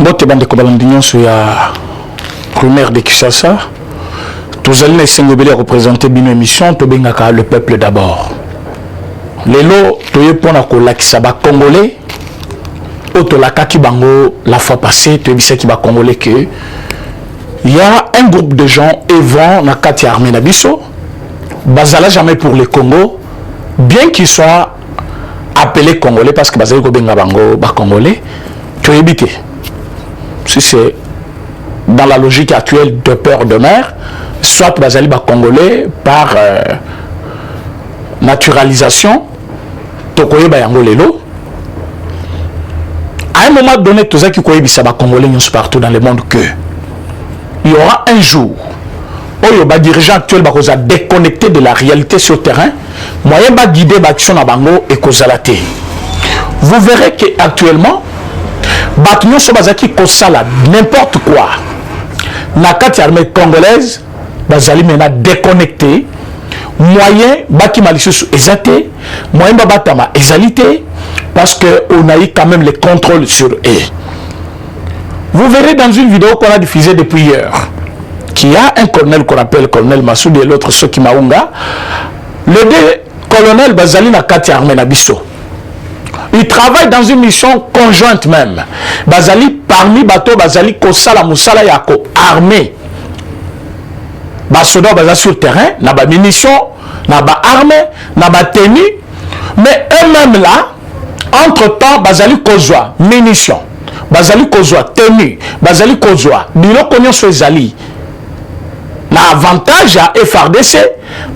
Mbote bande kobalandinyon sur ya rumeur de Kinshasa. Tous allez les représenter bien émission, to bengaka le peuple d'abord. Lelo toye pona ko lakisa ba congolais. Oto lakaki bango la fois passée, to ebisa ki ba congolais que il y a un groupe de gens évant na kati armée na biso. Bazala jamais pour le Congo, bien qu'ils soient appelés congolais parce que bazali ko benga bango ba congolais, to ebité. Si c'est dans la logique actuelle de peur de mer, soit bazali ba congolais par naturalisation, tokoye ba yango lelo. À un moment donné, tout ça qui koye bisa ba congolais partout dans le monde que il y aura un jour où les dirigeants actuels vont déconnecter de la réalité sur le terrain, moyen de guider l'action à bango et kozalate. Vous verrez qu'actuellement, Batunion Sobazaki Kosala, n'importe quoi, na kati armée congolaise, bazali mena déconnecté, moyen baki malicieux ezate, moyen babatama ezalité, parce qu'on a eu quand même le contrôle sur eux. Vous verrez dans une vidéo qu'on a diffusée depuis hier, qu'il y a un colonel qu'on appelle colonel Massoudi et l'autre Soki Maunga, le deux colonel bazali na kati armée na biso. Ils travaillent dans une mission conjointe même. Bazali parmi bateau bazali kosala musala yako armée. Basoda bazali sur le terrain, na ba munitions, na ba armée, na ba tenue, mais eux-mêmes là, entre-temps bazali kozwa munitions, bazali kozwa tenue, bazali kozwa biloko nyonso ezali. Na avantage à FRDC,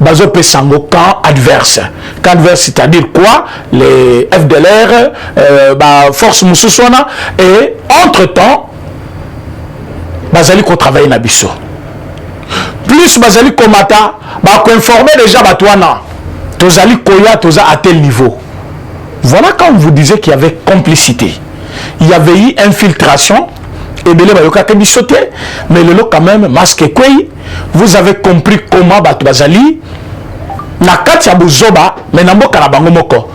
bazo pe sango camp adverse. Camp adverse, c'est-à-dire quoi? Les FDLR, force Moussouswana, et entre-temps, bazali ko travaille na biso. Plus bazali komata, ba ko informer déjà batouana. Tozali koya, toza à tel niveau. Voilà quand on vous disait qu'il y avait complicité. Il y avait eu infiltration. Et bien, mais le lot quand même, masque quoi, vous avez compris comment Bazali na katia buzoba, mais n'a pas bango moko.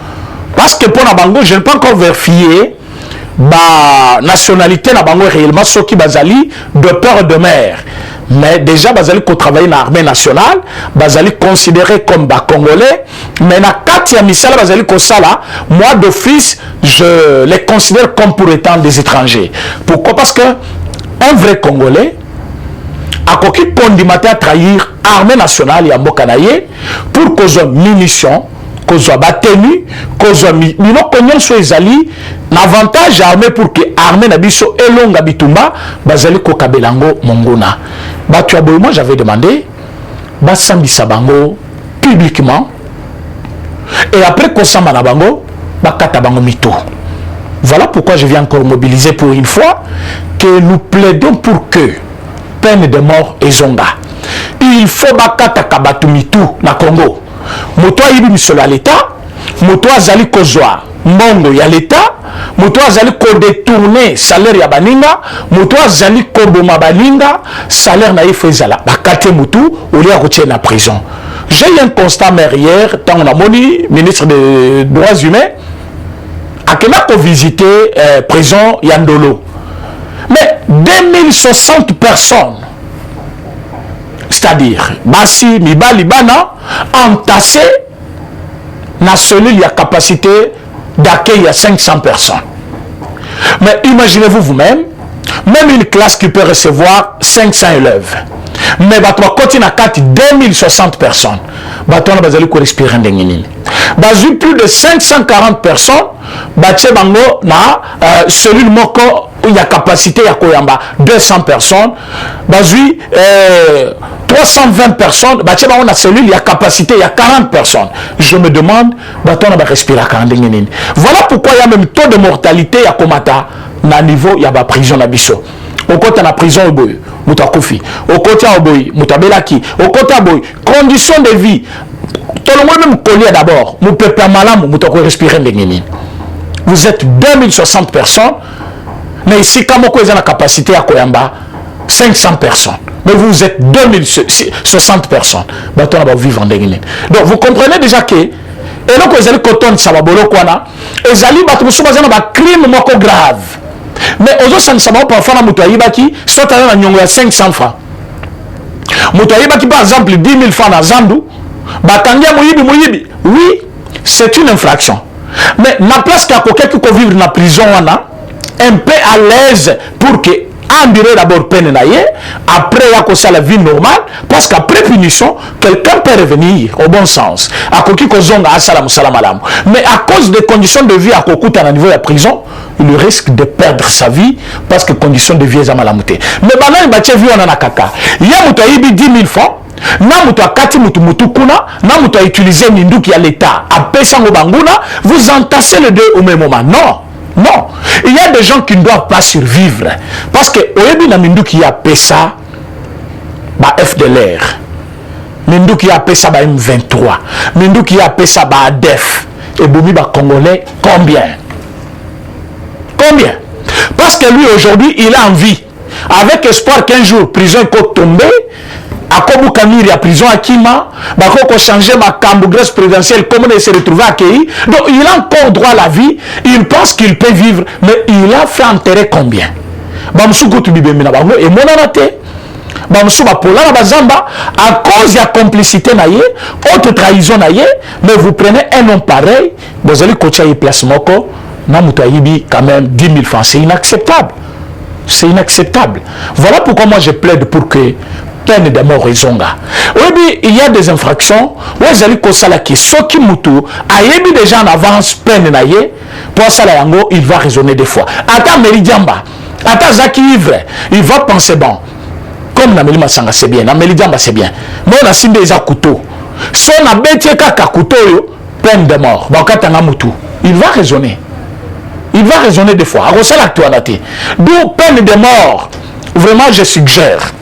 Parce que pour na bango, je n'ai pas encore vérifié la nationalité na bango réellement ce qui Bazali de peur de mer. Mais déjà Bazali ko travaille dans l'armée nationale, Bazali considéré comme congolais, mais na katia misala Bazali ko sala, moi d'office je les considère comme pour étant des étrangers. Pourquoi? Parce que un vrai congolais a coquille condimate à trahir l'armée nationale et à Mbokanaye pour qu'on soit munitions, qu'on soit batenu, qu'on soit mino konyon so ezali l'avantage armée pour que l'armée nabiso elonga bitumba bazali ko kabelango mongona. Batu aboy moi j'avais demandé basambisa bango publiquement et après qu'on samba na bango bakata bango mito. Voilà pourquoi je viens encore mobiliser pour une fois que nous plaidons pour que peine de mort et zonga. Il faut bakata kabatu mitu na Congo. Moto yibi misolo à l'État, moto azali kozwa mbongo ya l'État, moto azali ko détourner salaire ya baninga, moto azali ko boma baninga, salaire na ifezala bakate mutu ou li a na prison. J'ai eu un constat hier, tant on a moni ministre des droits humains a qu'on visiter prison Yandolo. Mais 2060 personnes, c'est-à-dire Bassi, Miba, Libana, entassés dans la cellule, il y a capacité d'accueil à 500 personnes. Mais imaginez-vous vous-même, même une classe qui peut recevoir 500 élèves. Mais tu continue à 2060 personnes. Tu vas respirer plus de 540 personnes. Bango na cellule moko où il y a capacité à koyamba 200 personnes. 320 personnes. Bango na cellule il y a capacité il y a 40 personnes. Je me demande on va respirer à voilà pourquoi il y a même taux de mortalité à komata na niveau il y a ba prison na biso. Au côté de la prison, Moutakofi. Au côté de Moutabelaki. Au côté de conditions de vie. Tout le monde même connaît d'abord. Mon peuple malam, Moutako respirer. Vous êtes 2060 personnes. Mais ici, quand vous avez la capacité à Koyamba, 500 personnes. Mais vous êtes 2060 personnes. Donc vous comprenez déjà que. Et donc, vous allez coton de Sababolo Kwana. Et vous allez battre un crime grave. mais aux autres parfois na moto ayibaki soit na nyongo ya 500 francs moto ayibaki par exemple 10 000 francs na zandu batangia moyibi oui c'est une infraction mais na place qu'à quelqu'un qui vivre na prison wana un peu à l'aise pour que enduré d'abord peine naïe après ya kosa la vie normale parce qu'après punition quelqu'un peut revenir au bon sens à koki kozonga asala musala malamu mais à cause des conditions de vie à kokuta na niveau de la prison il risque de perdre sa vie parce que conditions de vie za malamu te mais bana ba vie on na kaka ya muto yibi 10 000 francs na muto akati mutu kuna na muto a utilisé minduki ya l'état a pesango banguna vous entassez les deux au même moment non, il y a des gens qui ne doivent pas survivre parce que au début na minduki ya pesa ba FDLR minduki ya pesa ba M23 minduki ya pesa ba ADF et boumi ba congolais combien parce que lui aujourd'hui il a envie avec espoir qu'un jour prison peut tomber à Kobukamiri à prison à Kima, Bakoko changer ma cambo grâce présidentielle, comme on se retrouver accueilli. Donc il a encore droit à la vie, il pense qu'il peut vivre, mais il a fait enterrer combien? Bamsoukou tu bibemina bango et monanate. Bamsou bapola na bazamba à cause de la complicité naïe, autre trahison naïe, mais vous prenez un homme pareil, vous allez coacher place moko, na mutaibi quand même 10 000 francs, c'est inacceptable. C'est inacceptable. Voilà pourquoi moi je plaide pour que peine de mort ezonga. Oui, il y a des infractions où ils allaient kosala qui soki mutu ayebi déjà en avance peine naie pour ça la yango il va raisonner des fois. Attends Meridiamba, attends Zaki ivre, il va penser bon. Comme na Melima Sanga c'est bien, na Meridiamba c'est bien. Mais on a simbe eza couteau. Son a betie kaka couteau yo peine de mort. Bakatanga mutu. Il va raisonner. Il va raisonner des fois. Alors ça l'actualité. D'où peine de mort. Vraiment je suggère.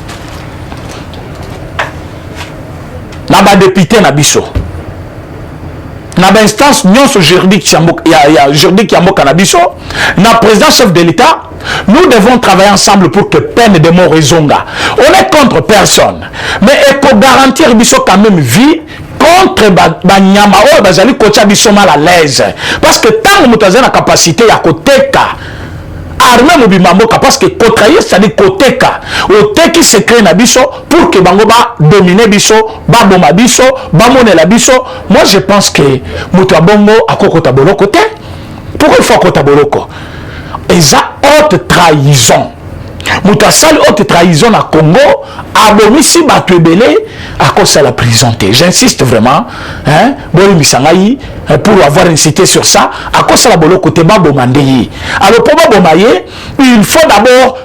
Na ba député na biso na ba instance nyonso juridique ya juridique ya mboka na biso na président chef de l'État nous devons travailler ensemble pour que peine de mort ezonga. On est contre personne mais il faut garantir biso quand même vie contre banyama oyo bazali kotia biso mal à l'aise parce que tant moto azali na capacité ya koteka armée mobimba mboka parce que kotraye c'est-à-dire koteka oteki secret na biso pour que bango ba dominer biso ba boma biso ba monela biso. Moi je pense que moto abongo akokota boloko te pourquoi il faut akota boloko eza haute trahison moto asali haute trahison na Congo abomisi bato ebele akosa la prison te. J'insiste vraiment hein bolimisangai pour avoir incité sur ça akosa la boloko te ba bomandei. Alors pour ba bomaye il faut d'abord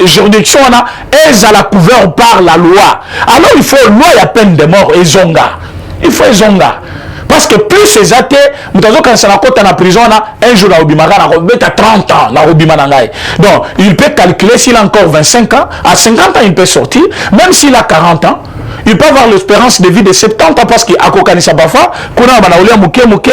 juridiction wana ezala couvert par la loi. Alors il faut loi ya peine de mort ezonga. Il faut ezonga. Parce que plus ces athées, nous avons quand ça na la prison, un jour na obimaka na robeta 30 ans na obimana ngai. Donc il peut calculer s'il a encore 25 ans, à 50 ans il peut sortir, même s'il a 40 ans, il peut avoir l'espérance de vie de 70 ans parce qu'il a kokanisa parfois kuna bana olia muke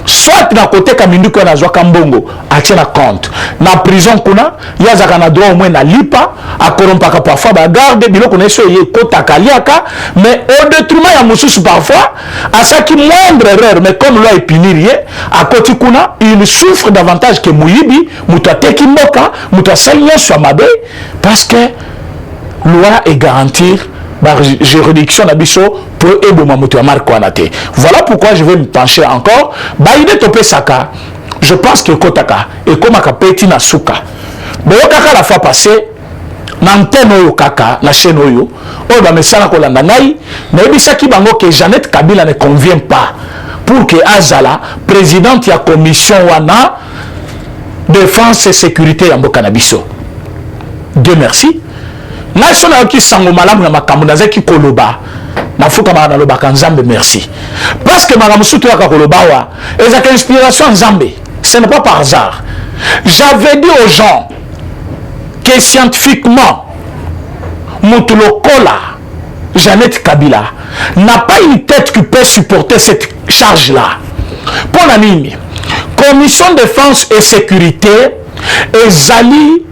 soit na côté kaminduko na zwa kambongo atina compte na prison kuna yazaka na droit au moins na lipa akorompaka parfois ba garde biloko na so ye kota kaliaka mais au détriment ya mususu parfois à ça qui moindre erreur mais comme loi épinirie à côté kuna il souffre davantage que muyibi mutateki mboka mutasaliya sur mabe parce que loi est garantir par juridiction d'abisso pour Ebomamoto Marco Anate. Voilà pourquoi je vais me pencher encore. Baïde Topé Saka, je pense que Kotaka et comme Akapeti Nasuka. Boyokaka la fois passée, Nanteno Oyo Kaka, la chaîne Oyo, Oyo Mesana Kolandangai, mais Bisaki Bango que Jeannette Kabila ne convient pas pour que Azala, présidente de la commission Wana, défense et sécurité en Bokanabiso. Dieu merci. National qui sango malamu na makambo nazaki koloba na fuka na loba kanzambe merci parce que malamu sutu ya koloba wa ezaka inspiration nzambe ce n'est pas par hasard. J'avais dit aux gens que scientifiquement Mutulokola Jeannette Kabila n'a pas une tête qui peut supporter cette charge là. Pour la ligne commission défense et sécurité ezali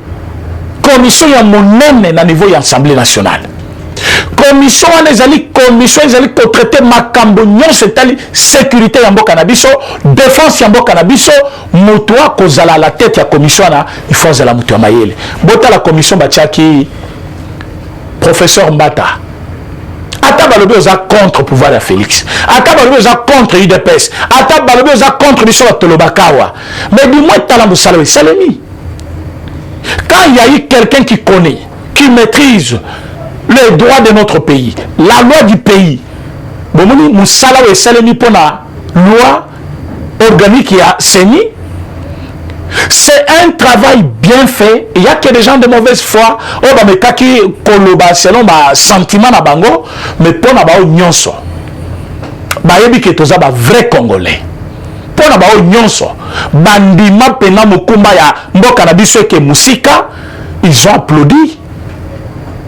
commission ya monene na niveau ya Assemblée nationale. commission ezali commission ezali ko traiter makambo nyonso etali sécurité ya mboka na biso, défense ya mboka na biso, moto akozala à la tête ya commission na il faut azala moto ya mayele. Bota la commission batiaki professeur Mbata. Ata balobi oza contre pouvoir ya Félix. Ata balobi oza contre UDPS. Ata balobi oza contre biso Tolobakawa. Mais du moins tala musala salemi. Quand il y a eu quelqu'un qui connaît, qui maîtrise les droits de notre pays, la loi du pays, bomoni musala we salemi pona loi organique ya CENI. C'est un travail bien fait. Il y a que des gens de mauvaise foi. Oh, bah, mais kaki koloba selon ma sentiment na bango, mais pour na bao nyonso. Bah, yebi ke toza ba vrai Congolais. Pour na bao nyonso. Bandima pena mukumba ya mboka na biso ke musika, ils ont applaudi.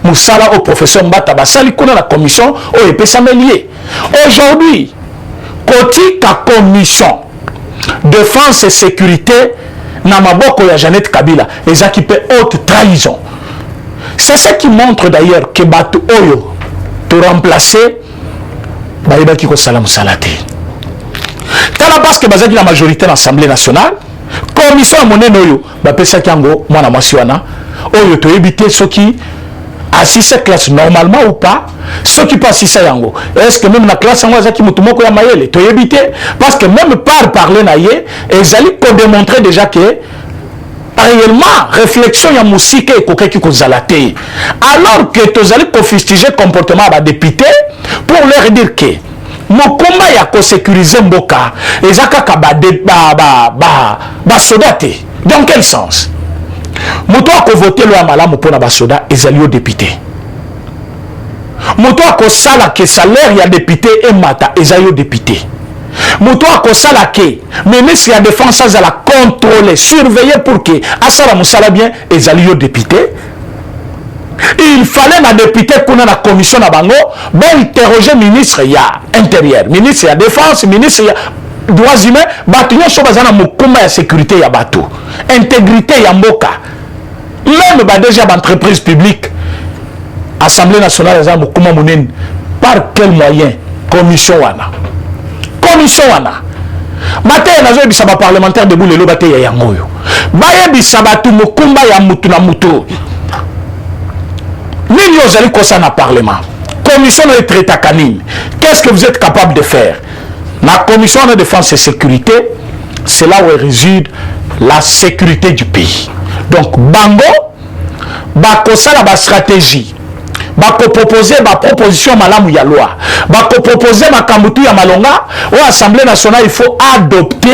Musala au professeur Mbata basali kuna la commission au epesa melier. Aujourd'hui, koti ka commission défense et sécurité na maboko ya Jeannette Kabila ezaki pe haute trahison. C'est ce qui montre d'ailleurs que batu oyo to remplacer bayebaki ko salam salate. Tala parce que bazaki la majorité dans l'Assemblée nationale, commission monene oyo ba pesa kango mwana mwasi wana oyo to éviter ceux qui assistent classe normalement ou pas, ceux qui passent ça yango. Est-ce que même la classe yango azaki mutumoko ya mayele to éviter parce que même par parler na ye ezali pour démontrer déjà que réellement réflexion ya musika et kokeki kozala te, alors que tozali ko fustiger comportement ba député pour leur dire que mokomba ya ko sécuriser mboka ezaka ka ba soda te. Dans quel sens? Moto ako voter loi malamu pona ba soda ezali au député. Moto ako sala ke salaire ya député et mata ezali au député. Moto ako sala ke ministre ya défense azala contrôler, surveiller pour que asala musala bien ezali au député. Il fallait na député kuna na commission na bango ba interroger ministre ya intérieur, ministre ya défense, ministre ya droits humains, batu nyonso bazana mokuma ya sécurité ya bato, intégrité ya mboka. Même ba déjà d'entreprise publique, Assemblée nationale za mokuma monene, par quel moyen? Commission wana. Commission wana. Mate nazo ebisa ba parlementaire de boulelo bate ya yango yo. Ba yebisa batu mokumba ya mutu na mutu. Nini ozali kosa na parlement? Commission de traité kanine. Qu'est-ce que vous êtes capable de faire? La commission de défense et sécurité, c'est là où réside la sécurité du pays. Donc, bango, bakosa la stratégie, bako proposer ma proposition malamu ya loi, bako proposer ma kambutu ya malonga, au Assemblée nationale, il faut adopter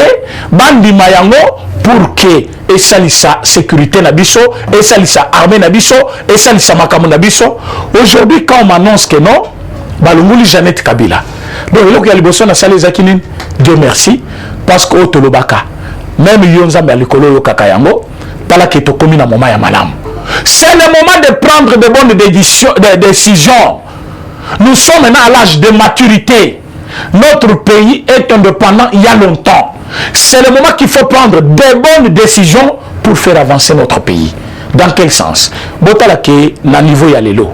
bandi mayango pour que esalisa sécurité na biso, esalisa armée na biso, esalisa makamu na biso. Aujourd'hui, quand on m'annonce que non, balunguli Jeannette Kabila. Donc, il y a les na sali zakinin, Dieu merci, parce que Otolobaka, même Yonzambe à l'école yo kakayango, tala ke to komi na moment ya malam. C'est le moment de prendre de bonnes décisions. Nous sommes maintenant à l'âge de maturité. Notre pays est indépendant il y a longtemps. C'est le moment qu'il faut prendre de bonnes décisions pour faire avancer notre pays. Dans quel sens? Botala ke na niveau ya lelo.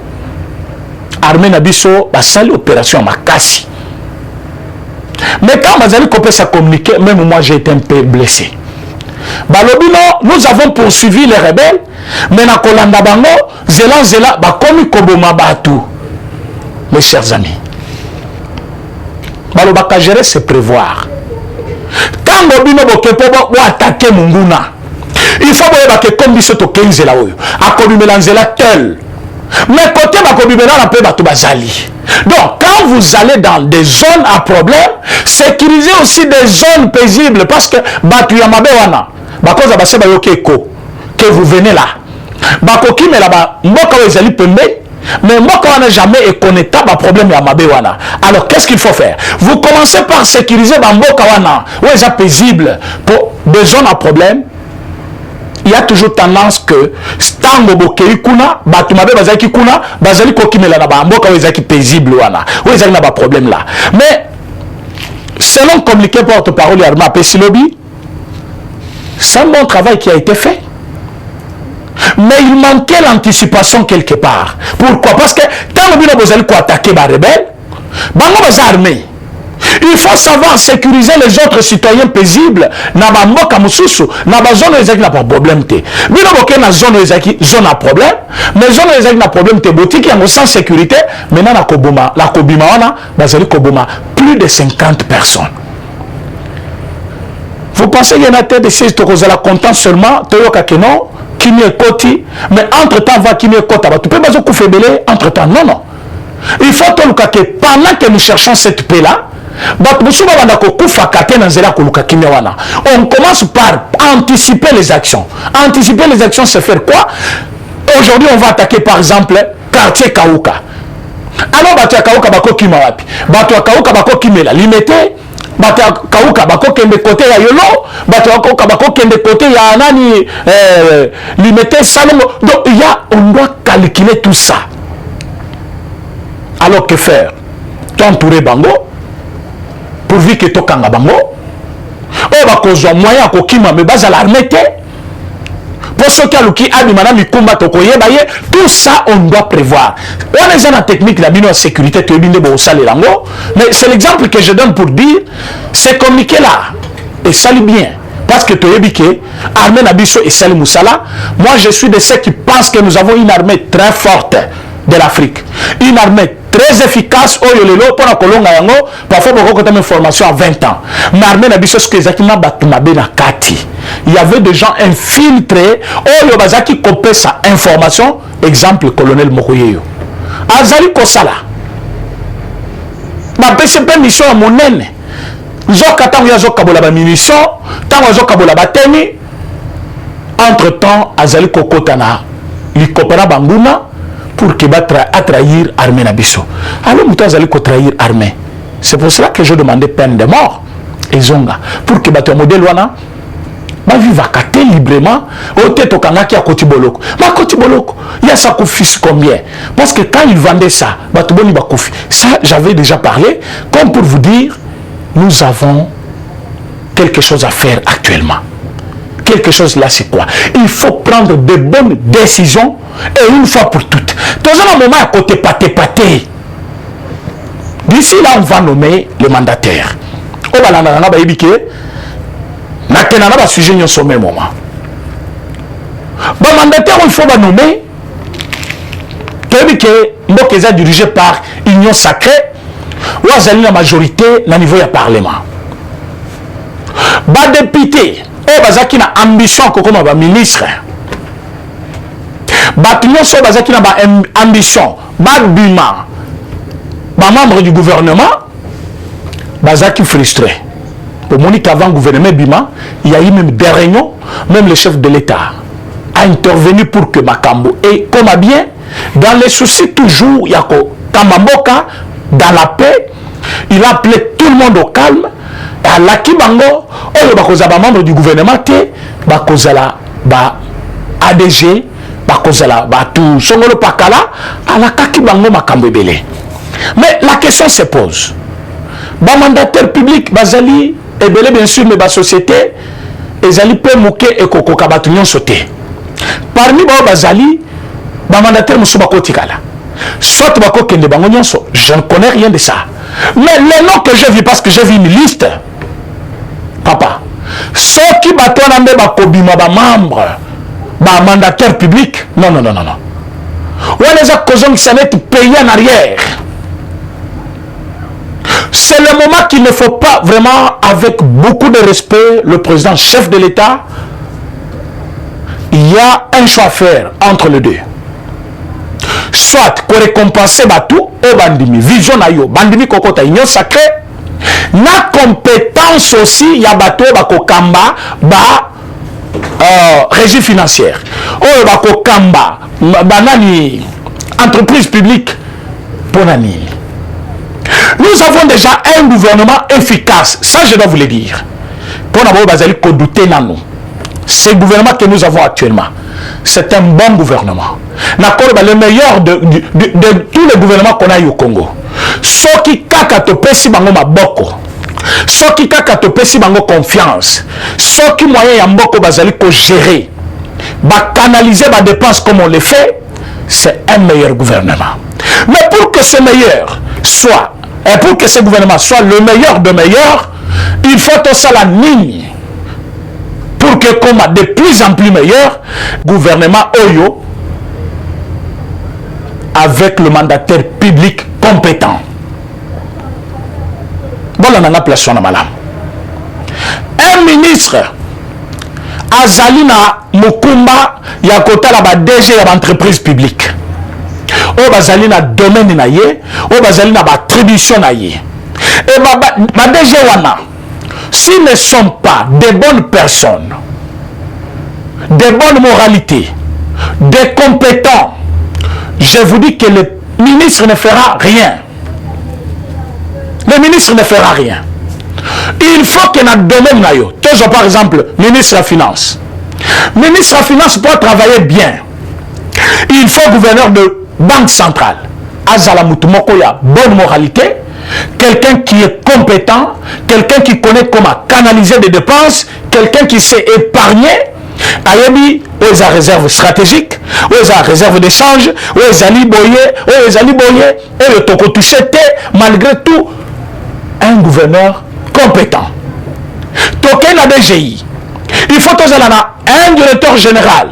Armée Nabiso, basali opération makasi. Mais quand Mazali Kopé s'est communiqué, même moi j'ai été un peu blessé. Balobino, nous avons poursuivi les rebelles, mais na kolanda bango, zela, bakomi koboma batu. Mes chers amis, balobaka gérer c'est prévoir. Quand Bobino bokepo bo attaquer Munguna, il faut que comme biso to kenzela oyo, akobi melanzela tel. Mais côté bakobimela na pe bato bazali. Donc quand vous allez dans des zones à problème, sécurisez aussi des zones paisibles parce que batu ya mabe wana bakoza baseba yokeko que vous venez là. Bakoki me là-bas mboka ezali pembe, mais mboka wana jamais est connectable à problème ya mabe wana. Alors qu'est-ce qu'il faut faire? Vous commencez par sécuriser mboka wana où est paisible pour des zones à problème. Il y a toujours tendance que stango bokei kuna batu mabe bazaki kuna bazali kokimela na ba mboka wezaki paisible wana wezaki na ba problème là. Mais selon communiqué porte-parole Arma Pesilobi, c'est un bon travail qui a été fait. Mais il manquait l'anticipation quelque part. Pourquoi? Parce que tant que vous allez attaquer les rebelles, bango les armées. Il faut savoir sécuriser les autres citoyens paisibles na ba mboka mususu na ba zone ezaki na problème te. Bino boke na zone ezaki zone a problème, mais zone ezaki na problème te botiki yango sans sécurité, maintenant na koboma, la kobima wana bazali koboma plus de 50 personnes. Vous pensez qu'il y en a tête de ces tokozala content seulement toyoka que non, kimi ekoti, mais entre-temps va kimi ekota ba tu peux bazo kufebele entre-temps non. Il faut que pendant que nous cherchons cette paix là, on commence par anticiper les actions. Anticiper les actions, c'est faire quoi? Aujourd'hui, on va attaquer par exemple quartier Kaouka. Alors, Batia Kaouka Bako Kimawapi. Batia Kaouka Bako Kimela. Limité. Batia Kaouka Bako Kende côté ya Yolo. Batia Kaouka Bako Kende côté ya Nani. Limité Salomo. Donc, on doit calculer tout ça. Alors, que faire? T'entourer Bango. Pourvu que tu kanga bango, on va causer moyen à kokima mais base à l'armée. Pour ceux qui ont qui a madame mikumba tokoye baye, tout ça on doit prévoir. On est dans la technique la bino sécurité tu binde bo sale lango, mais c'est l'exemple que je donne pour dire c'est communiquer là et sali bien parce que tu es que armée nabiso et sali musala. Moi je suis de ceux qui pensent que nous avons une armée très forte de l'Afrique, une armée très efficace pour la Colonga yango parfois beaucoup de formation à 20 ans mais armée na biso ce que exactement batumabe na kati il y avait des gens infiltrés oyo bazaki kopé sa information exemple colonel Mokoyeyo azali kosala ba PCP mission ya monene zoka tango ya zoka bola ba munition tango zoka bola ba teni entre temps azali kokota na likopera banguna pour que trahir l'armée Nabiso. Alors, nous allons trahir l'armée. C'est pour cela que je demandais peine de mort. Et zonga. Pour que le modèle wana va vivre librement. Au tête au Kanga qui a Kotiboloko. Ma Kotiboloko, il y a ça confis combien? Parce que quand ils vendaient ça, ça j'avais déjà parlé. Comme pour vous dire, nous avons quelque chose à faire actuellement. Quelque chose là, c'est quoi? Il faut prendre de bonnes décisions et une fois pour toutes. Dans un moment à côté pâté. D'ici là, on va nommer le mandataire. On va l'ananas baïbike. Maintenant, on va sujet au même moment. Le mandataire, il faut nommer. Qui est dirigé par Union Sacrée. Ou la majorité au niveau du Parlement. Les députés. Bazaki na ambition comme un ministre. Batunion so bazaki na ambition. Bima. Membre du gouvernement. Bazaki frustré. Pour Monique avant le gouvernement Bima, il y a eu même des réunions, même le chef de l'État a intervenu pour que Makambo et comme bien dans les soucis toujours il y a Kamamboka dans la paix, il a appelé tout le monde au calme. À la Kibango, on va membre du gouvernement, bakozala ba ADG, bakozala ba tout songolo pakala, à la Kibango makambebele. Mais la question se pose. Ba mandataire public, bazali, et bien sûr, mais ba société, ezali peut mouke et koko kabatunion sauté. Parmi ba bazali, ba mandataire musuba kotikala. Soit bako kende bango nyonso, je ne connais rien de ça. Mais les noms que j'ai vu, parce que j'ai vu une liste, papa, ceux qui battent en ambe bakobima ba membre, ba mandataire public, non. Ou les actions qui s'en est payé en arrière. C'est le moment qu'il ne faut pas vraiment, avec beaucoup de respect, le président chef de l'État, il y a un choix à faire entre les deux. Soit qu'on récompense tout au bandimi, vision na yo, bandimi kokota union sacrée, na compétence aussi, il y a bateau bakokamba, régie financière, oh bakokamba, banani, entreprise publique, bonani. Nous avons déjà un gouvernement efficace, ça je dois vous le dire. Pour n'avoir basé qu'on douter dans nous. Ce gouvernement que nous avons actuellement, c'est un bon gouvernement. Le meilleur de tous les gouvernements qu'on a eu au Congo. Ceux qui kakatopé si bango maboko. Ceux qui kakatopé si bango confiance. Ceux qui moyen yamboko bazali ko gérer. canaliser ma dépense comme on le fait, c'est un meilleur gouvernement. Mais pour que ce meilleur soit, et pour que ce gouvernement soit le meilleur de meilleur, il faut que ça la ligne pour que comme de plus en plus meilleur gouvernement Oyo avec le mandataire public compétent. Bon, on a place sur malam. Un ministre Azalina Mukumba Yakota la DG de l'entreprise publique. O Bazalina domaine na ye, o Bazalina attribution na ye. Et ma DG wana, s'ils ne sont pas des bonnes personnes, des bonnes moralités, des compétents, je vous dis que le ministre ne fera rien. Le ministre ne fera rien. Il faut que notre domaine nayo, toujours par exemple, ministre de la Finance. Ministre de la Finance pour travailler bien. Il faut gouverneur de banque centrale. Azala Mutumokoya, bonne moralité. Quelqu'un qui est compétent, quelqu'un qui connaît comment canaliser des dépenses, quelqu'un qui sait épargner. Ayebi, aux réserves stratégiques, aux réserves d'échange, aux ali boye, et le toko touché, malgré tout, un gouverneur compétent. Token la DGI. Il faut que un directeur général.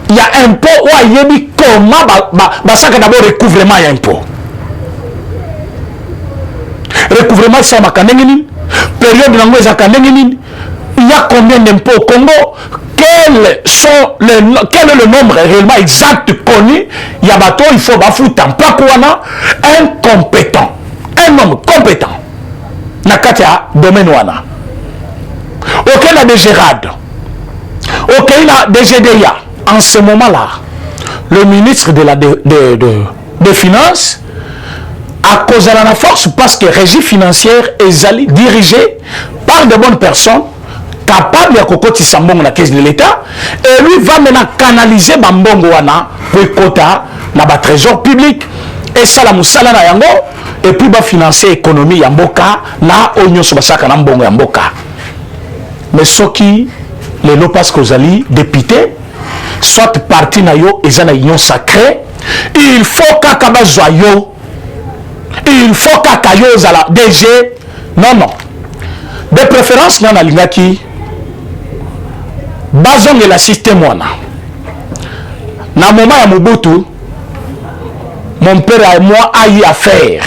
Il y a un impôt ou ayebi comment ça d'abord recouvrement et impôt. Recouvrement ça ma kanengini, période de ça kanengini. Il y a combien d'impôts au Congo? Quel est le nombre réellement exact connu? Il y a bateau, il faut bafouter un compétent. Un homme compétent. Nakatia domaine wana. Auquel a des gérades. Auquel a des GDA. En ce moment-là, le ministre des Finances a causé la force parce que régie financière est dirigée par de bonnes personnes capable de kokoti sambongo la caisse de l'État et lui va maintenant canaliser bambongo wana pour kota na ba trésor public et ça la musala na yango et puis va financer économie ya mboka na onyo so basaka na mbongo ya mboka. Mais soki les lo parce que zali député soit parti na yo ezana union sacrée, il faut kakaba joyau, il faut kakayo zala DG non de préférence na lingaki bazong et la système wana. Na moment ya Mobutu, mon père et moi a eu à faire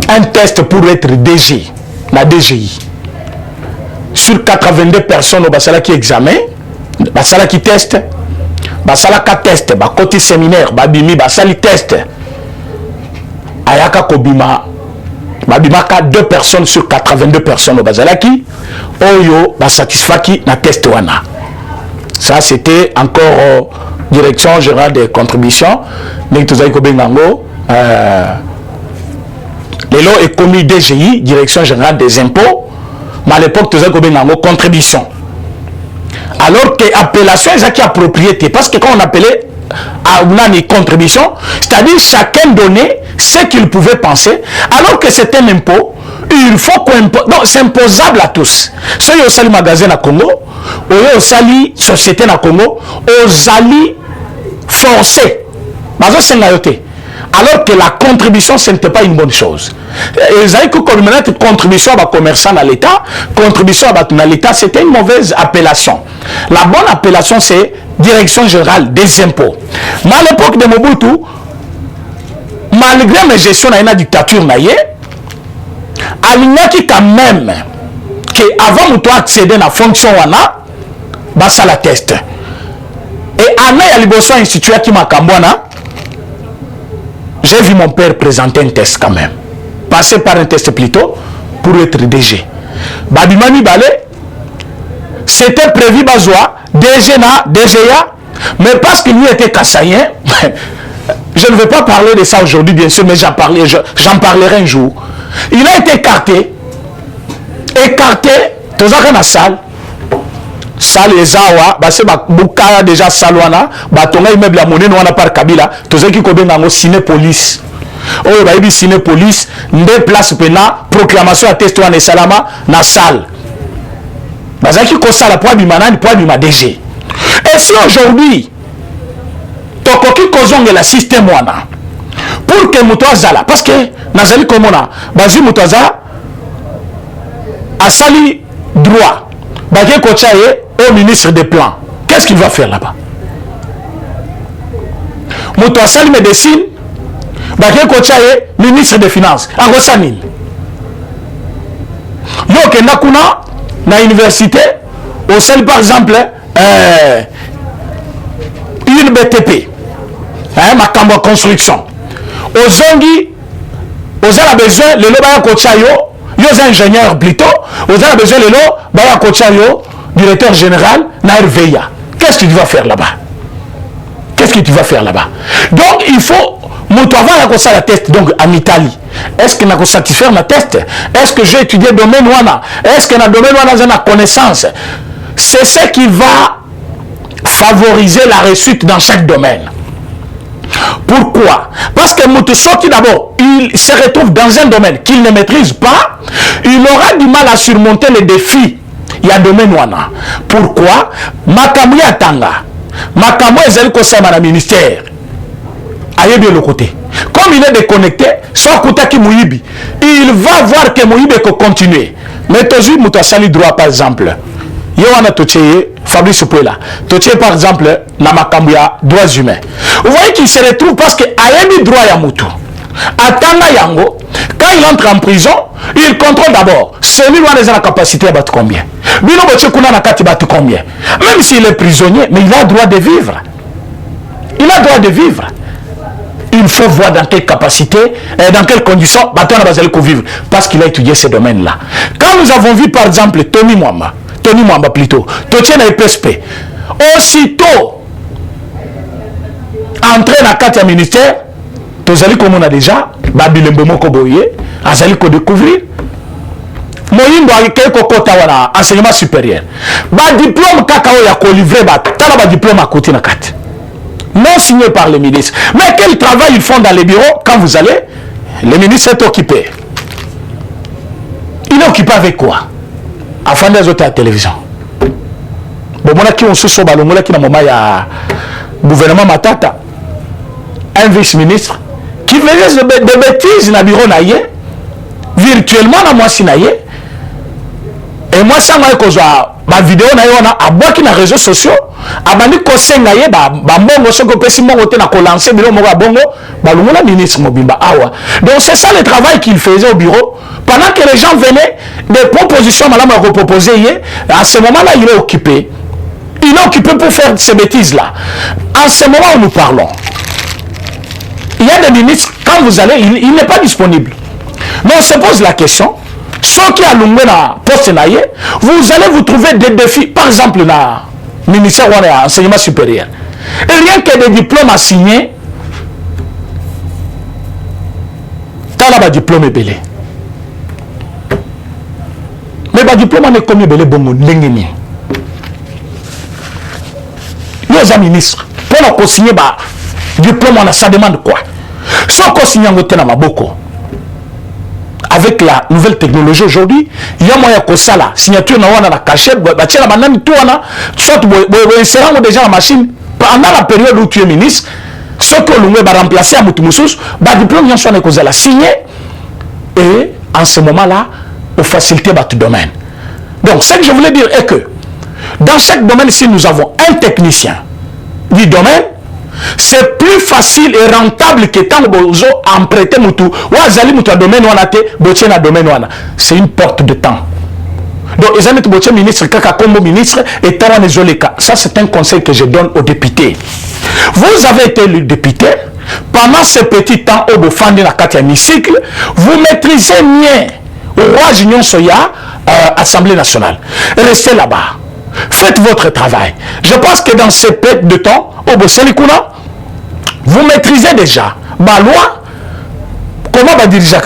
un test pour être DG, la DGI. Sur 82 personnes au basala qui examen, basala qui test, basala ka test, ba côté séminaire, babimi basali test. Ayaka kobima babimaka 2 personnes sur 82 personnes au Bazalaki. Oyo satisfaki na test wana. Ça c'était encore direction générale des contributions. Mais tout ça kobengango les lots est commis DGI, direction générale des impôts. Mais à l'époque tout ça kobengango contribution. Alors que appellation est qui a propriété parce que quand on appelait à une contribution, c'est-à-dire chacun donnait ce qu'il pouvait penser, alors que c'est un impôt, il faut qu'on impose. Donc c'est imposable à tous. Si vous avez un magasin à Congo, ou vous avez une société à Congo, vous allez forcer. Alors que la contribution, ce n'était pas une bonne chose. Vous avez que contribution à commerçant à l'État, contribution à l'État, c'était une mauvaise appellation. La bonne appellation, c'est Direction générale des impôts. Mais à l'époque de Mobutu, malgré mes gestions dans la dictature, il y a quand même que avant de accéder à la fonction, ça la test. Et il y a l'Ibosso institué qui m'a cambouana. J'ai vu mon père présenter un test quand même. Passer par un test plutôt pour être DG. Babimani Balé, c'était prévu Bazoua, DGA, mais parce qu'il lui était kassaïen, je ne vais pas parler de ça aujourd'hui bien sûr, mais j'en parlerai un jour. Il a été écarté, tout ça dans la salle. Salle et Zawa, c'est Boukara déjà Salwana, Batonga immeuble la monnaie noire par Kabila, tout ça qui connaît dans Cinépolis. Oh, bah, il Cinépolis, des places pena, proclamation à Testoine et Salama, na salle. bazaki kosala po abimanani po abima DG. Et si aujourd'hui tokoki kozongela système wana pour que muto azala, parce que nazali komona bazi muto azala asali droit bake kochaye au ministre des plans, qu'est-ce qu'il va faire là-bas? Muto asali médecine bake kochaye ministre des finances angosanil yo kenda kuna na université osali par exemple une BTP makambo construction ozongi ozala besoin lelo baya kocha yo eza ingénieur plutôt ozala besoin lelo baya kocha yo directeur général na RVIA. Qu'est-ce que tu vas faire là-bas? Qu'est-ce que tu vas faire là-bas? Donc il faut moto avant la kosa la test donc en Italie. Est-ce que na satisfaire ma test? Est-ce que j'ai étudié domaine wana? Est-ce que na domaine wana j'ai na connaissance? C'est ce qui va favoriser la réussite dans chaque domaine. Pourquoi? Parce que Moutoussoti d'abord, il se retrouve dans un domaine qu'il ne maîtrise pas, il aura du mal à surmonter les défis. Il y a domaine wana. Pourquoi? Makamou ya tanga. Makamou ezali kosema na ministère. Aïe bien le côté. Comme il est déconnecté, soit Koutaki Mouibi, il va voir que Mouibi peut continuer. Mais toujours Moutassali droit par exemple. Yowana Tocheye, Fabrice Pouela. Tocheye par exemple, Namakambuya, droits humains. Vous voyez qu'il se retrouve parce que Ayemi droit Yamoutou. Atanga Yango, quand il entre en prison, il contrôle d'abord. Celui-là a la capacité à battre combien? Bino Bochekuna Nakati battre combien? Même s'il est prisonnier, mais il a droit de vivre. Il a droit de vivre. Il faut voir dans quelle capacité, dans quelles conditions, Batona Bazaliko vivre. Parce qu'il a étudié ces domaines-là. Quand nous avons vu par exemple Tony Mwamba plutôt, Totien na PSP, aussitôt entré dans le cadre du ministère, Tozali comme on a déjà, Babilembo Mokoboye, Azali ko découvrir. Moyimbo akeko kota wana enseignement supérieur. Ba diplôme kakao ya ko livrer ba tala ba diplôme à côté na kati. Non signé par les ministres. Mais quel travail ils font dans les bureaux quand vous allez? Le ministre est occupé. Il est occupé avec quoi? Afin des autres à la télévision. Bon, on a qui on se soba, on a qui na moment il y a gouvernement Matata, un vice-ministre qui faisait des bêtises dans le bureau naïe, virtuellement dans moi si naïe. Et moi ça m'a causé ma vidéo naïe on a aboua qui na réseaux sociaux, abandi kose naïe ba mbongo soko pesi mbongo te na ko lancer bureau mo ba bongo ba lungola ministre mobimba awa. Donc c'est ça le travail qu'il faisait au bureau. Pendant que les gens venaient, des propositions, madame a reproposé hier, à ce moment-là, il est occupé. Il est occupé pour faire ces bêtises-là. En ce moment où nous parlons, il y a des ministres, quand vous allez, il n'est pas disponible. Mais on se pose la question, ceux qui ont un poste, vous allez vous trouver des défis, par exemple, dans le ministère de l'enseignement supérieur. Et rien que des diplômes à signer, t'as là-bas diplôme est belé. Mais le diplôme est comme belé bongo n'engeni. Les ministres, pour nous signer le diplôme, ça demande quoi? Si on signe un hôtel à Maboko, avec la nouvelle technologie aujourd'hui, il y a moyen que ça là, signature na la cachette, la banane tout soit insérant déjà la machine pendant la période où tu es ministre, ce que l'on va remplacer à Moutoumoussous, le diplôme vient soit que la signer et en ce moment-là, pour faciliter votre domaine. Donc, ce que je voulais dire est que dans chaque domaine ici, nous avons un technicien du domaine. C'est plus facile et rentable que tant bozo emprunter mutu ou azali mutu domaine wana te botche na domaine wana. C'est une porte de temps. Donc, ils ont botche ministre kaka kombo ministre et tawa nezoleka. Ça c'est un conseil que je donne aux députés. Vous avez été le député pendant ce petit temps au bofandi na kati hémicycle, vous maîtrisez mieux au roi Junion Soya Assemblée nationale. Restez là-bas. Faites votre travail. Je pense que dans ce peu de temps, au Bosselikuna, vous maîtrisez déjà la loi. Comment va diriger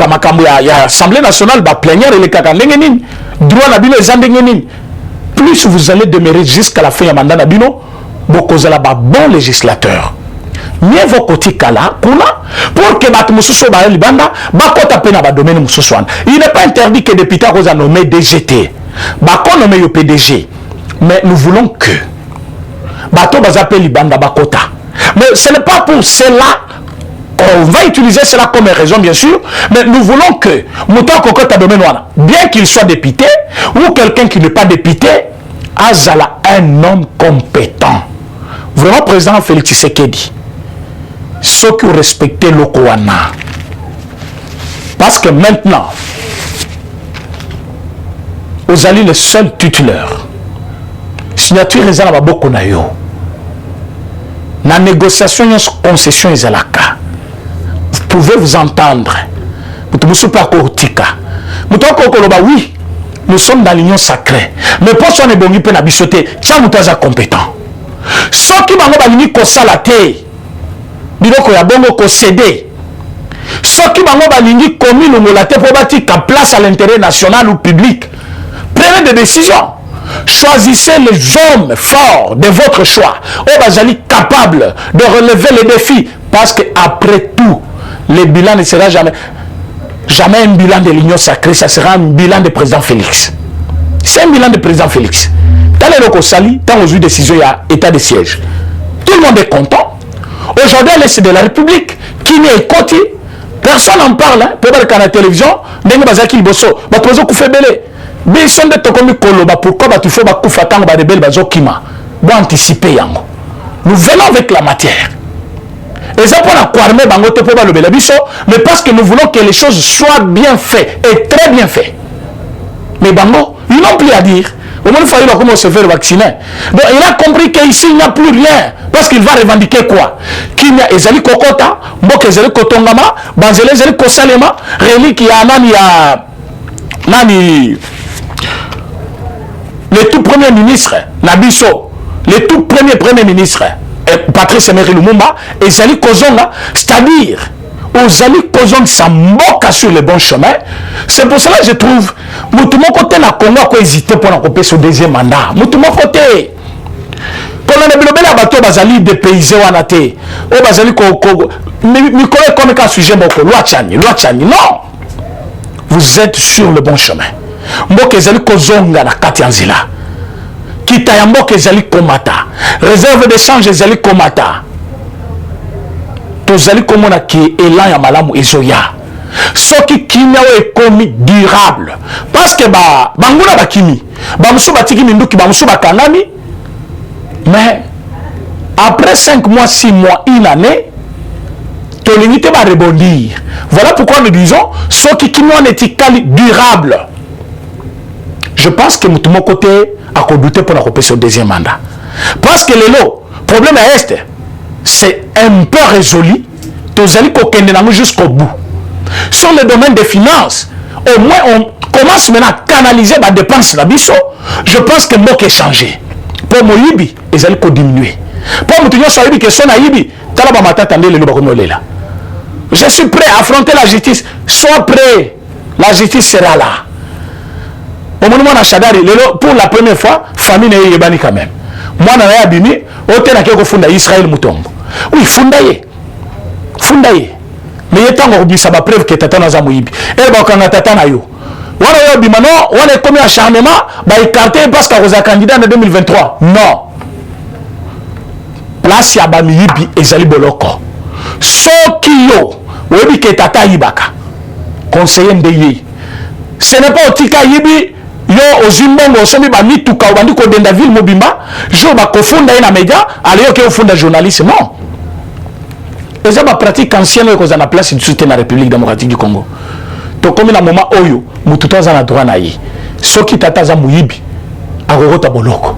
l'Assemblée nationale, la plénière et les kakalengenin, droit nabino et zandengenin. Plus vous allez demeurer jusqu'à la fin du mandat nabino, vous allez être bon législateur. Mieux vos côtés kala, kuna, pour que bat mususo ba libanda, ba kota pena ba domaine mususoan. Il n'est pas interdit que député vous a nommé DGT. Bako nommé le PDG. Mais nous voulons que Bato Bazapé Libanda Bakota. Mais ce n'est pas pour cela. On va utiliser cela comme raison, bien sûr, mais nous voulons que Mouton Kokota Domenouana, bien qu'il soit député, ou quelqu'un qui n'est pas député, Azala, un homme compétent. Vraiment, président Félix Tshisekedi, ceux qui ont respecté l'Okoana. Parce que maintenant, vous allez le seul titulaire. Signature est à la beaucoup na yo. La négociation, la concession est à la cas. Vous pouvez vous entendre. Oui, nous sommes dans l'union sacrée. Mais pour son ébongi peut n'abisoter, tiens, nous sommes compétents. Ceux qui m'ont dit que ça la terre, biloko ya bongo ko cédé. Ceux qui m'ont dit que commune ou la terre pour bâtir place à l'intérêt national ou public. Prenez des décisions. Choisissez les hommes forts de votre choix. Vous êtes capables de relever les défis. Parce qu'après tout, le bilan ne sera jamais un bilan de l'union sacrée, ça sera un bilan de président Félix. C'est un bilan de président Félix. Dans les locaux salis, dans les décisions, il y a état de siège. Tout le monde est content. Aujourd'hui, à l'Est de la République, qui n'est côté, personne n'en parle. Hein. Peut-être qu'à la télévision, il y a des bosso, il y a des belé. Mais si on est comme Koloba, pourquoi tu fais des fatang, des belles bazo kima? Bon anticiper yango. Nous venons avec la matière. Et ça pour la quarme bangote pour le belabiso, mais parce que nous voulons que les choses soient bien faites et très bien faites. Mais bango, ils n'ont plus à dire. Au moins il fallait comment se faire vacciner. Donc il a compris qu'ici il n'y a plus rien. Parce qu'il va revendiquer quoi? Qu'il y a Ezali Kokota, Mok Ezali Kotongama, Banzele Ezali Kosalema, Réli qui a Nani. Le tout premier ministre, Nabiso, le tout premier ministre, Patrice Emery Lumumba, et Zali Kozonga, c'est-à-dire, Zali Kozonga s'emboque sur le bon chemin. C'est pour cela que je trouve, tout mon côté, la Congo a hésité pour occuper ce deuxième mandat. Tout mon côté. Quand on a développé la bateau, Bazali dépaysé ou anaté, ou Bazali Koko, Nicolas comme un sujet, loi Tchani, non. Vous êtes sur le bon chemin. Mboke Zali Kozonga na Katianzila. Kitayambo Zali Komata. Réserve d'échange Zali Komata. Tozali Komona qui est là ya malamu ezoya. Soki kimia est commis durable. Parce que banguna bakimi. Bamusu batiki minduki bamusu bakanami. Mais après 5 mois, 6 mois, une année, Tolinité va rebondir. Voilà pourquoi nous disons Soki kimia est durable. Je pense que mon côté a douté pour la sur le deuxième mandat. Parce que le problème est, c'est un peu résolu. Tous allez qu'on jusqu'au bout. Sur le domaine des finances, au moins on commence maintenant à canaliser la dépense. Je pense que mot est changé. Pour Moyibi, ils allaient diminuer. Pour Moutinho Sahibi, qui sont Naïbi, je suis prêt à affronter la justice. Sois prêt. La justice sera là. Au moment où Chadari, pour la première fois, famille n'est pas quand même. Moi, je suis abîmé, je suis funda Israël Moutombo. Oui, fundaye. Mais il y a tant de ça va preuve que tata na zamuibi. Et bah quand tata na yo. Wana yo bimano, wana comme acharnement, bah écarté parce que vous êtes candidat en 2023. Non. Place ya bamiyibi ezali boloko. Soki yo, webi ke tata ibaka. Conseiller ndeye. Ce n'est pas au tika yibi. Yo ozimbongo osomi ba mituka obandi ko denda ville mobimba jo ba kofunda ina media aliyo ke ofunda journaliste non. Eza ba pratique ancienne ko za na place du soutien la République démocratique du Congo. To comme na moment oyo mututa za na droit na yi. Soki tata za muyibi akokota boloko.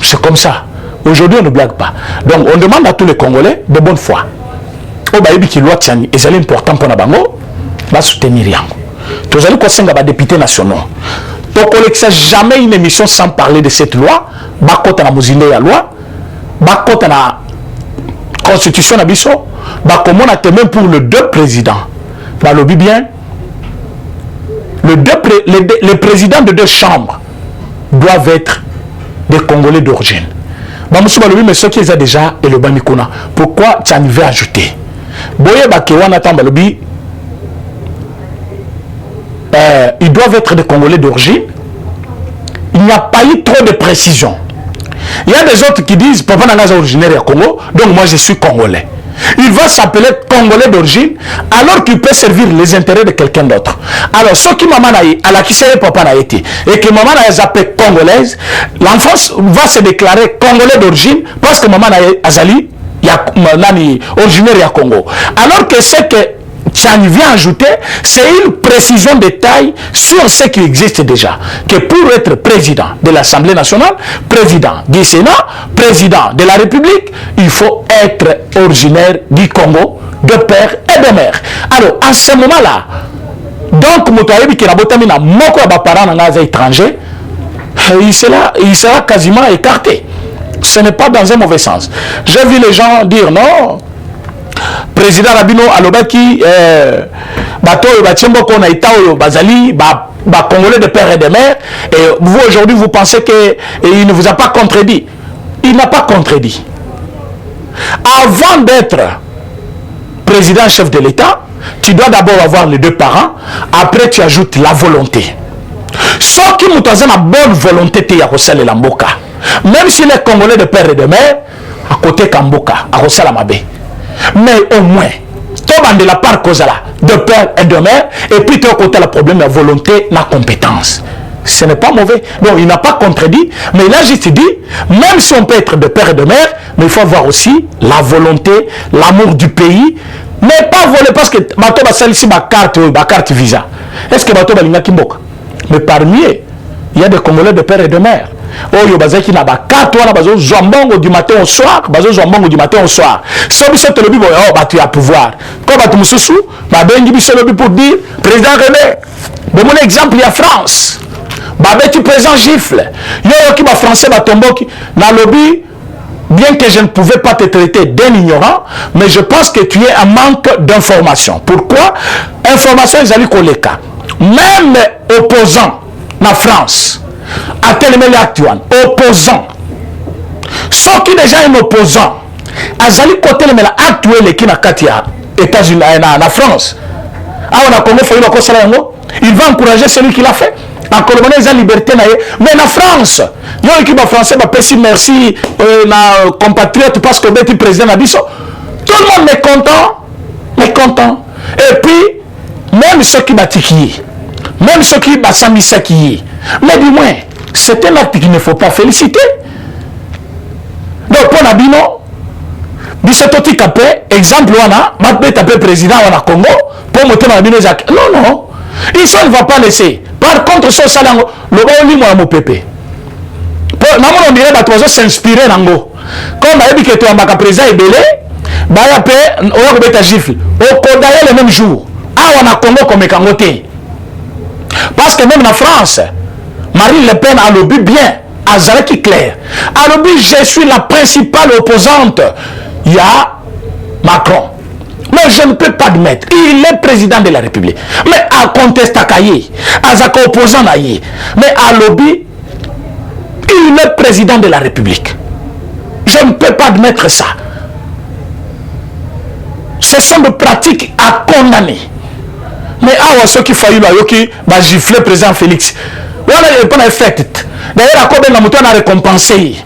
C'est comme ça. Aujourd'hui on ne blague pas. Donc on demande à tous les Congolais de bonne foi. O ba yibi ki loi tiani ezali important pour na bango ba soutenir yango. To zali ko senga ba députés nationaux. Donc on n'excède jamais une émission sans parler de cette loi. Bakota na muzinde ya loi. Bakota na constitution na biso. Bakomona te même pour le 2 présidents. Balobi bien. Les présidents de 2 chambres doivent être des Congolais d'origine. Bamusu balobi mais ceux qui les a déjà et le bamikuna. Pourquoi tu en veux ajouter? Boye bakewana tam balobi. Ils doivent être des Congolais d'origine il n'y a pas eu trop de précision. Il y a des autres qui disent papa Nangaza originaire du Congo, donc moi je suis congolais. Il va s'appeler congolais d'origine alors qu'il peut servir les intérêts de quelqu'un d'autre. Alors, ce qui maman a la qui sait papa n'a été et que maman a appelé congolaise, l'enfant va se déclarer congolais d'origine parce que maman a azali originaire du Congo. Alors que ce que Tchani vient ajouter, c'est une précision de taille sur ce qui existe déjà. Que pour être président de l'Assemblée nationale, président du Sénat, président de la République, il faut être originaire du Congo, de père et de mère. Alors, à ce moment-là, donc, Moutaïbi qui n'a pas mis moko à parents dans étranger, il sera quasiment écarté. Ce n'est pas dans un mauvais sens. J'ai vu les gens dire non. Président Rabino Alobaki, bateau Bachemboko Naïta Bazali, Congolais de père et de mère, et vous aujourd'hui vous pensez qu'il ne vous a pas contredit. Il n'a pas contredit. Avant d'être président chef de l'État, tu dois d'abord avoir les deux parents, après tu ajoutes la volonté. Ce qui nous a la bonne volonté, c'est Yarossel et Lamboka. Même s'il est Congolais de père et de mère, à côté Kamboka, à Rossel Amabé. Mais au moins, tu de la part de père et de mère, et puis tu as côté le problème de la volonté, la compétence. Ce n'est pas mauvais. Donc il n'a pas contredit, mais il a juste dit, même si on peut être de père et de mère, mais il faut avoir aussi la volonté, l'amour du pays, mais pas voler parce que bateau va salir ici ma carte visa. Est-ce que bateau va linga kimboka? Mais parmi eux, il y a des Congolais de père et de mère. Oh, yo bazaki na ba carte wana bazo zombongo du matin au soir, bazo zombongo du matin au soir. So biso te lobi bo oh ba tu as pouvoir. Ko ba tu mususu, ba bengi biso lobi pour dire président René. De mon exemple il y a France. Ba beti président gifle. Yo ki ba français ba tomboki na lobi. Bien que je ne pouvais pas te traiter d'un ignorant, mais je pense que tu es un manque d'information. Pourquoi? Information ils allaient koleka. Même opposant na France. À tel actuel, opposant. Ce qui déjà un opposant, Azali côté le actuel qui n'a qu'à États-Unis, en France. Ah, on a comment il va encourager celui qui l'a fait. En Colombie, il y a liberté. Mais en France, il y a une équipe française qui merci na compatriote parce que le président a dit ça. Tout le monde est content. Mais content. Et puis, même ceux qui bâtissent, même ceux qui bâtissent, mais du moins, c'est un acte qu'il ne faut pas féliciter. Donc, pour Nabino, Bissototi Kapé, exemple, on a, Mabé tapé président au Congo, pour monter dans Nabino Zak. Non, non. Ici, on ne va pas laisser. Par contre, ce salango, le bas au lit, mon pépé. On dirait que tu vas s'inspirer Nango. Comme on a dit que tu as un président et belé, bah, il y a peu, on va être gifle. Au Kodaye le même jour. Ah, on a Congo comme Kangoté. Parce que même en France, Marine Le Pen a le but bien, Azaraki clair. A le but, je suis la principale opposante. Il y a Macron. Mais je ne peux pas admettre. Il est président de la République. Mais à conteste à Kaye, Azaka opposant à Yé. Mais à lobby, il est président de la République. Je ne peux pas admettre ça. Ce sont des pratiques à condamner. Mais à ceux qui faillent là, qui va gifler le président Félix. Voilà, il n'y a pas d'effet. D'ailleurs, à quoi ben la mouton a récompensé.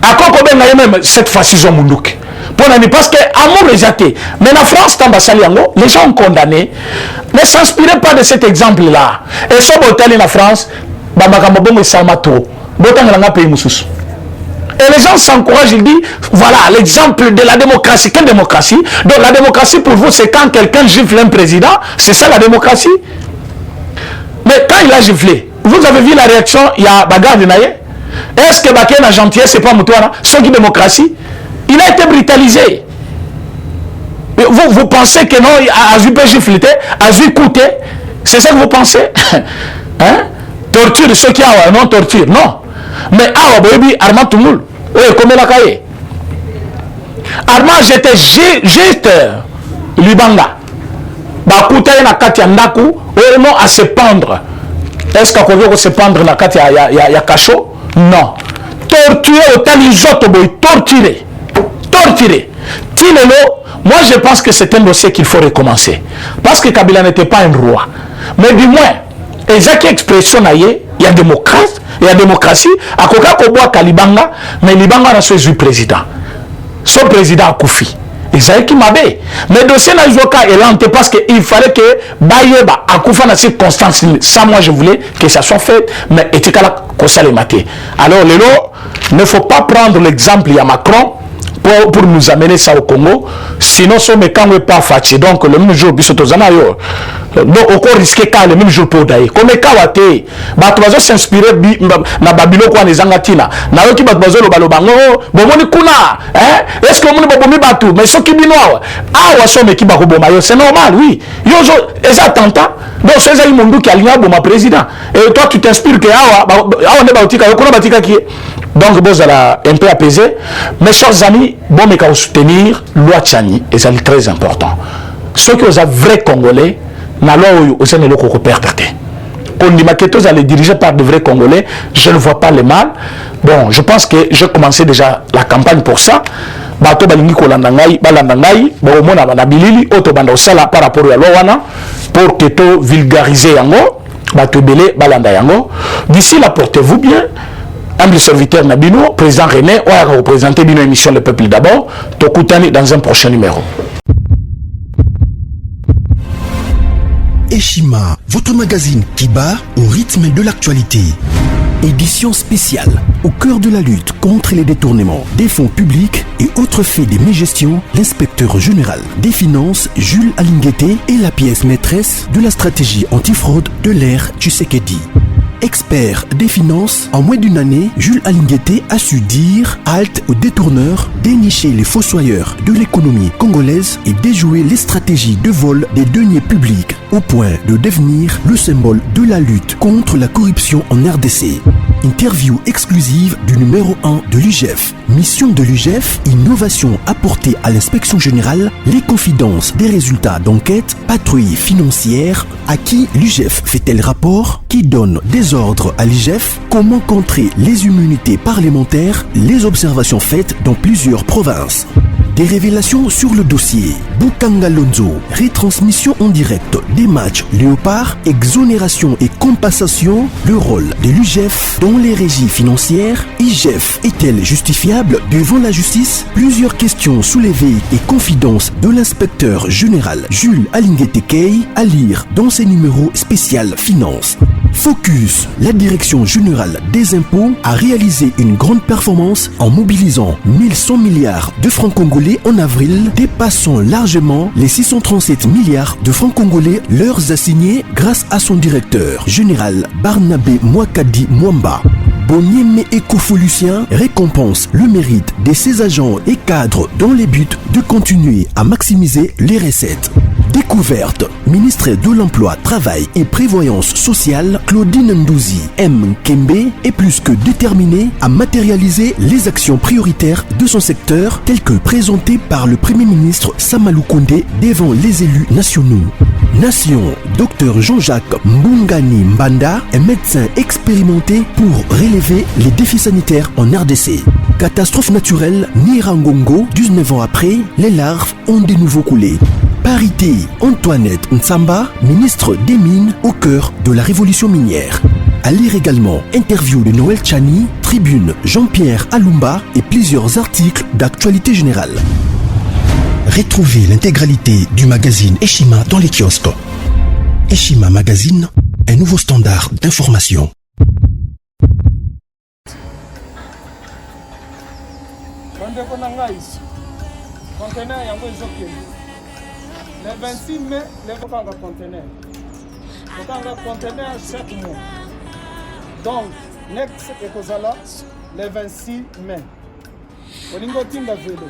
À quoi ben même cette fois-ci, ils ont moundouk. Parce que amour est athée. Mais en France, les gens ont condamné. Ne s'inspirez pas de cet exemple-là. Et si vous êtes en France, vous et les gens s'encouragent, ils disent, voilà l'exemple de la démocratie. Quelle démocratie? Donc la démocratie pour vous, c'est quand quelqu'un gifle un président. C'est ça la démocratie. Mais quand il a giflé, vous avez vu la réaction, il y a bagarre de Naye. Est-ce que Baké n'a gentillesse, c'est pas Moutouana? C'est qui démocratie? Il a été brutalisé. Vous pensez que non, Azu peut gifler, Azu coûté? C'est ça que vous pensez? Hein? Torture, ceux qui ont non torture, non. Mais ah, baby, Armand Toumoul, comme la cahier. Armand, j'étais juste Libanga. Bakuta na kati ya ndaku, non à se pendre. Est-ce qu'on veut se pendre na kati ya cachot? Non. Torturer autant les autres, torturer. Torturer. Tilelo, moi je pense que c'est un dossier qu'il faut recommencer. Parce que Kabila n'était pas un roi. Mais du moins, Ezaki expression naïe, il y a démocratie, à Koka Koboa Kalibanga, mais Libanga n'a pas président. Son président a Koufi. Ils qui m'avait. Mais dossier n'a pas été parce qu'il fallait que Bayeba a Koufa dans ces circonstances. Ça, moi, je voulais que ça soit fait, mais était qu'à la Kosa les maté. Alors, il ne faut pas prendre l'exemple, il y a Macron. Pour nous amener ça au Congo, sinon ce n'est pas fatigué. Donc le même jour, donc on risque le même jour pour d'ailleurs. Comme Kawate, tu vas s'inspirer na Babylone kwa nezangatina. Na yoki batbazo lo balobango, bomoni kuna, est-ce que on est bomi batu, mais ce qui binoa, ah wasome ki bako bomayo, c'est normal, oui. Yozo, est-ce attentat? Donc c'est ça imundu qui aligna boma président. Et toi tu t'inspires que ah on est bautika, yokona batika qui. Donc, vous allez un peu apaiser. Mes chers amis, bon, mais quand soutenir loi Tchani, et c'est très important. Ceux qui ont vrais Congolais, na loi où vous allez le perdre. Quand on dit que vous allez diriger par de vrais Congolais, je ne vois pas le mal. Bon, je pense que j'ai commencé déjà la campagne pour ça. Bato balingi ko landangai, balandangai, bon mona banabilili, auto banda osala par rapport à loi wana pour que to vulgariser yango, bato belé balanda yango. D'ici là, portez-vous bien. Humble serviteur Nabino, président René, on a représenté une émission Le Peuple d'abord. Tokutani dans un prochain numéro. Eshima, votre magazine qui bat au rythme de l'actualité. Édition spéciale au cœur de la lutte contre les détournements des fonds publics et autres faits de mégestion, l'inspecteur général des finances Jules Alinguete est la pièce maîtresse de la stratégie antifraude de l'ère Tshisekedi. Expert des finances, en moins d'une année, Jules Alinguete a su dire halte aux détourneurs, dénicher les fossoyeurs de l'économie congolaise et déjouer les stratégies de vol des deniers publics au point de devenir le symbole de la lutte contre la corruption en RDC. Interview exclusive du numéro 1 de l'UGF. Mission de l'UGF, innovation apportée à l'inspection générale, les confidences des résultats d'enquête, patrouille financière, à qui l'UGF fait-elle rapport, qui donne des ordres à l'IGF, comment contrer les immunités parlementaires, les observations faites dans plusieurs provinces. Des révélations sur le dossier. Bukanga Lonzo, retransmission en direct des matchs Léopard, exonération et compensation, le rôle de l'UGF dans les régies financières. IGF est-elle justifiable devant la justice? Plusieurs questions soulevées et confidences de l'inspecteur général Jules Alinguete Kei à lire dans ses numéros spécial Finance. Focus, la direction générale des impôts a réalisé une grande performance en mobilisant 1100 milliards de francs congolais en avril, dépassant largement les 637 milliards de francs congolais leurs assignés grâce à son directeur général Barnabé Mwakadi Mwamba. Bonieme Ekofo Lucien récompense le mérite de ses agents et cadres dans les buts de continuer à maximiser les recettes. Découverte, ministre de l'Emploi, Travail et Prévoyance sociale, Claudine Ndouzi M. Kembe est plus que déterminée à matérialiser les actions prioritaires de son secteur telles que présentées par le Premier ministre Samalou Koundé devant les élus nationaux. Nation, Dr Jean-Jacques Mbungani Mbanda est médecin expérimenté pour relever les défis sanitaires en RDC. Catastrophe naturelle, Nirangongo, 19 ans après, les larves ont de nouveau coulé. Parité, Antoinette Nsamba, ministre des Mines au cœur de la révolution minière. À lire également interview de Noël Tchani, tribune Jean-Pierre Alumba et plusieurs articles d'actualité générale. Retrouvez l'intégralité du magazine Eshima dans les kiosques. Eshima Magazine, un nouveau standard d'information. Le 26 mai, les conteneurs. Conteneur chaque mois. Donc, next ekozala le 26 mai. Olingo tinda velo.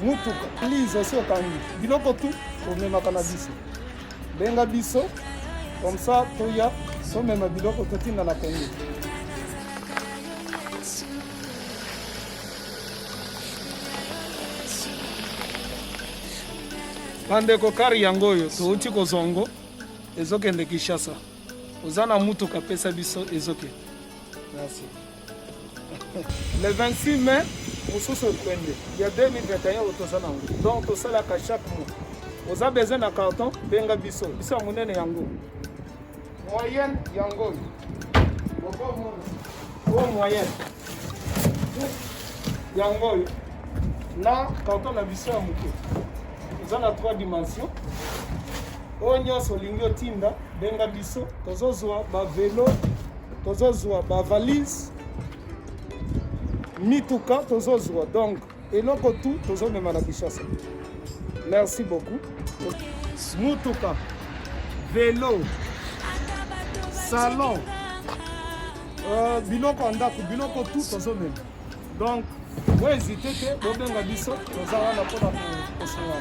Mutuka, lise aussi au kangi. Biloko tout, pour même à biso. Benga biso, comme ça, toya, so même biloko totinda la Congo. Bandeko kari yango oyo touti kozongo ezokende Kinshasa. Ozana mutuka pesa biso ezokende. Merci. Le 26 mai, mosusu okwende. Il y a 2021 otozana ngo. Donc tosala ka chaque mois. Oza besoin na carton benga biso. Biso monene yango. Moyenne yango. au moyen yango na carton na biso ya moke eza na 3 dimensions oyo nyonso olingi otinda benga biso tozozwa bavelo tozozwa bavalise mituka tozozwa donc eloko tu tozomema na Kinshasa. Merci beaucoup. Mutuka, vélo, salon, biloko ndako, biloko tout tozomema. Donc, vous hésitez que bobenga biso tozala na pona kosongana.